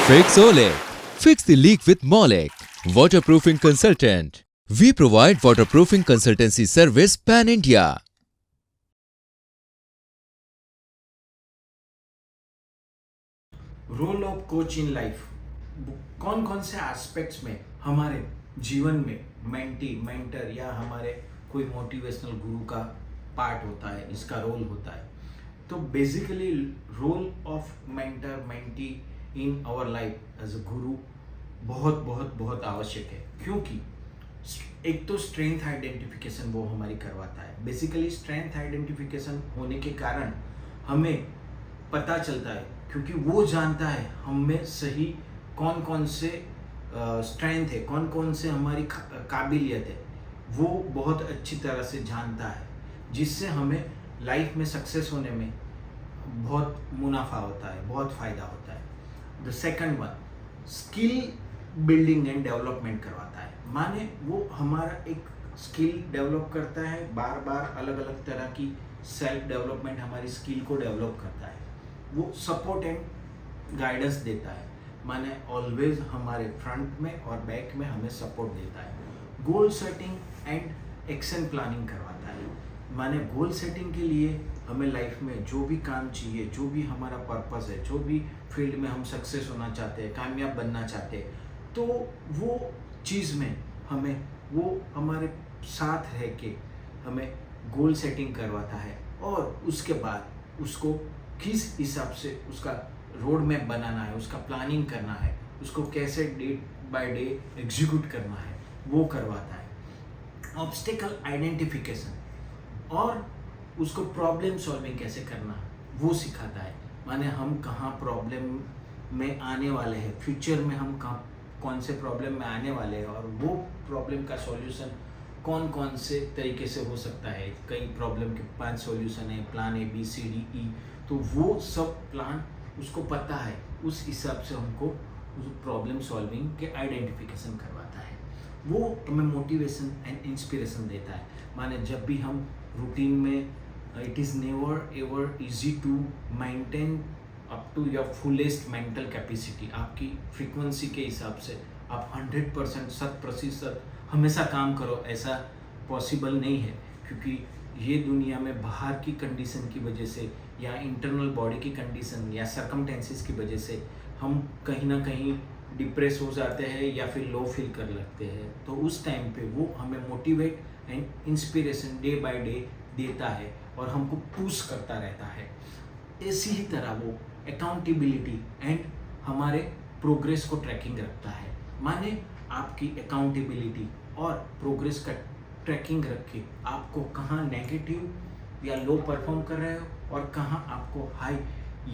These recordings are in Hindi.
Fix Olek. Fix the leak with Molek. Waterproofing consultant. We provide waterproofing consultancy service pan India. Role of coach in life, कौन कौन से एस्पेक्ट्स में हमारे जीवन में मेंटी मेंटर या हमारे कोई मोटिवेशनल गुरु का पार्ट होता है, इसका रोल होता है। तो basically role of mentor mentee in our life as a guru बहुत बहुत बहुत आवश्यक है, क्योंकि एक तो स्ट्रेंथ आइडेंटिफिकेशन वो हमारी करवाता है। बेसिकली स्ट्रेंथ आइडेंटिफिकेशन होने के कारण हमें पता चलता है, क्योंकि वो जानता है हम में सही कौन कौन से स्ट्रेंथ है, कौन कौन से हमारी काबिलियत है, वो बहुत अच्छी तरह से जानता है, जिससे हमें लाइफ में सक्सेस होने में बहुत मुनाफा होता है, बहुत फ़ायदा होता है। The second one, skill building and development करवाता है। माने वो हमारा एक स्किल डेवलप करता है, बार बार अलग अलग तरह की सेल्फ डेवलपमेंट हमारी स्किल को डेवलप करता है। वो सपोर्ट एंड गाइडेंस देता है, माने ऑलवेज हमारे फ्रंट में और बैक में हमें सपोर्ट देता है। Goal setting and action planning करवाता है। माने गोल सेटिंग के लिए हमें लाइफ में जो भी काम चाहिए, जो भी हमारा पर्पस है, जो भी फील्ड में हम सक्सेस होना चाहते हैं, कामयाब बनना चाहते हैं, तो वो चीज़ में हमें वो हमारे साथ रह के हमें गोल सेटिंग करवाता है, और उसके बाद उसको किस हिसाब से उसका रोड मैप बनाना है, उसका प्लानिंग करना है, उसको कैसे डे बाय डे एग्जीक्यूट करना है, वो करवाता है। ऑब्स्टिकल आइडेंटिफिकेशन और उसको प्रॉब्लम सॉल्विंग कैसे करना है वो सिखाता है। माने हम कहाँ प्रॉब्लम में आने वाले हैं, फ्यूचर में हम कहाँ कौन से प्रॉब्लम में आने वाले हैं, और वो प्रॉब्लम का सॉल्यूशन कौन कौन से तरीके से हो सकता है। कई प्रॉब्लम के 5 सॉल्यूशन है, plan A B C D E, तो वो सब प्लान उसको पता है, उस हिसाब से हमको उस प्रॉब्लम सॉल्विंग के आइडेंटिफिकेशन करवाता है। वो हमें मोटिवेशन एंड इंस्पिरेशन देता है। माने जब भी हम रूटीन में, it is never ever easy to maintain up to your fullest mental capacity. आपकी फ्रीक्वेंसी के हिसाब से आप 100% 100% हमेशा काम करो, ऐसा पॉसिबल नहीं है, क्योंकि ये दुनिया में बाहर की कंडीशन की वजह से या इंटरनल बॉडी की कंडीशन या सर्कमटेंसेस की वजह से हम कहीं ना कहीं डिप्रेस हो जाते हैं या फिर लो फील कर लगते हैं। तो उस टाइम पे वो हमें motivate and inspiration day by day देता है और हमको पुश करता रहता है। इसी ही तरह वो अकाउंटेबिलिटी एंड हमारे प्रोग्रेस को ट्रैकिंग रखता है। माने आपकी अकाउंटेबिलिटी और प्रोग्रेस का ट्रैकिंग रख के आपको कहाँ नेगेटिव या लो परफॉर्म कर रहे हो और कहाँ आपको हाई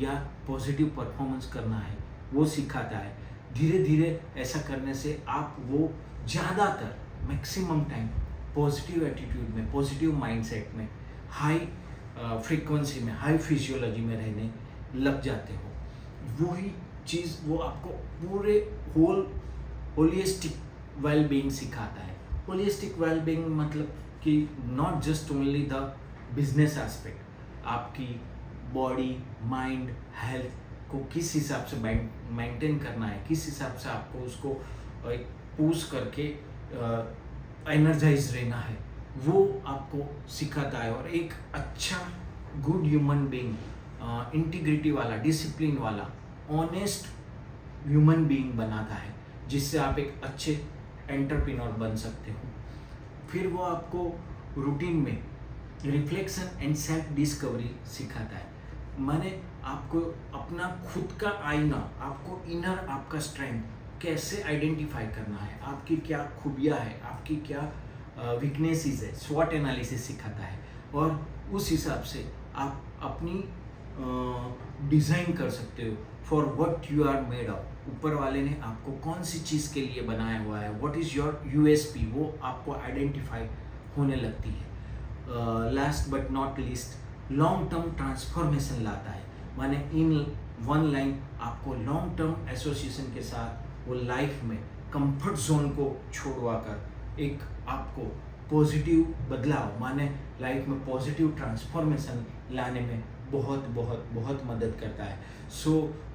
या पॉजिटिव परफॉर्मेंस करना है, वो सिखाता है। धीरे धीरे ऐसा करने से आप वो ज़्यादातर मैक्सिमम टाइम पॉजिटिव एटीट्यूड में, पॉजिटिव माइंडसेट में, हाई फ्रीक्वेंसी में, हाई फिजियोलॉजी में रहने लग जाते हो। वही चीज़ वो आपको पूरे होलिस्टिक वेलबींग सिखाता है। होलिस्टिक वेलबींग मतलब कि not just only the business aspect, आपकी बॉडी, माइंड, हेल्थ को किस हिसाब से मेंटेन करना है, किस हिसाब से आपको उसको एक पुश करके एनर्जाइज रहना है, वो आपको सिखाता है। और एक अच्छा गुड ह्यूमन बीइंग, इंटीग्रिटी वाला, डिसिप्लिन वाला, ऑनेस्ट ह्यूमन बीइंग बनाता है, जिससे आप एक अच्छे एंटरप्रेन्योर बन सकते हो। फिर वो आपको रूटीन में रिफ्लेक्शन एंड सेल्फ डिस्कवरी सिखाता है। माने आपको अपना खुद का आईना, आपको इनर आपका स्ट्रेंथ कैसे आइडेंटिफाई करना है, आपकी क्या खूबियाँ है, आपकी क्या वीकनेसेस है, स्वॉट एनालिसिस सिखाता है, और उस हिसाब से आप अपनी डिज़ाइन कर सकते हो for what you are made of. ऊपर वाले ने आपको कौन सी चीज़ के लिए बनाया हुआ है, व्हाट इज़ योर USP, वो आपको आइडेंटिफाई होने लगती है। Last but not least, long term transformation लाता है। माने इन वन लाइन आपको लॉन्ग टर्म एसोसिएशन के साथ वो लाइफ में कंफर्ट जोन को छोड़वा कर एक आपको पॉजिटिव बदलाव, माने लाइफ में पॉजिटिव ट्रांसफॉर्मेशन लाने में बहुत बहुत बहुत मदद करता है। सो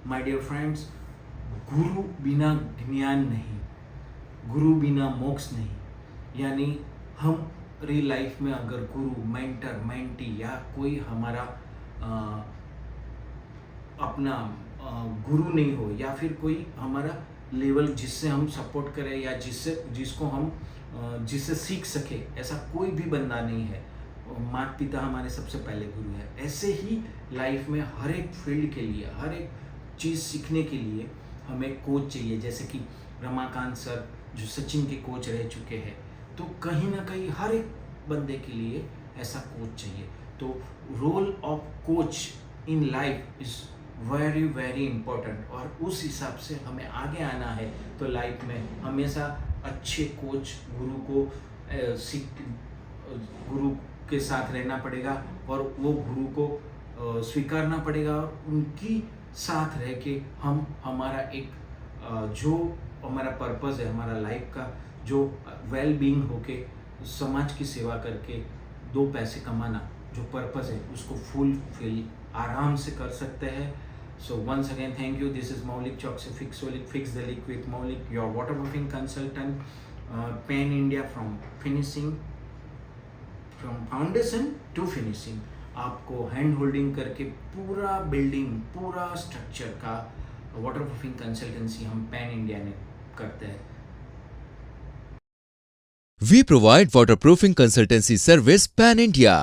माय डियर फ्रेंड्स, गुरु बिना ज्ञान नहीं, गुरु बिना मोक्ष नहीं। यानी हमारी लाइफ में अगर गुरु, मेंटर, मेंटी या कोई हमारा अपना गुरु नहीं हो, या फिर कोई हमारा लेवल जिससे हम सपोर्ट करें या जिसको हम जिससे सीख सके, ऐसा कोई भी बंदा नहीं है। माता पिता हमारे सबसे पहले गुरु है। ऐसे ही लाइफ में हर एक फील्ड के लिए, हर एक चीज़ सीखने के लिए हमें कोच चाहिए। जैसे कि रमाकांत सर जो सचिन के कोच रह चुके हैं, तो कहीं ना कहीं हर एक बंदे के लिए ऐसा कोच चाहिए। तो role of coach in life is very very important, और उस हिसाब से हमें आगे आना है। तो लाइफ में हमेशा अच्छे कोच, गुरु के साथ रहना पड़ेगा, और वो गुरु को स्वीकारना पड़ेगा, और उनकी साथ रह के हम हमारा एक जो हमारा पर्पस है, हमारा लाइफ का जो वेल बीइंग होके समाज की सेवा करके 2 पैसे कमाना जो पर्पस है, उसको फुलफिल आराम से कर सकते हैं। So once again, thank you. This is Maulik Chokse, Fix the Leak with Maulik, your waterproofing consultant, Pan India, from finishing, from foundation to finishing. आपको हैंड होल्डिंग करके पूरा बिल्डिंग, पूरा स्ट्रक्चर का वाटरप्रूफिंग कंसल्टेंसी हम पैन इंडिया में करते हैं। We provide waterproofing consultancy service pan India.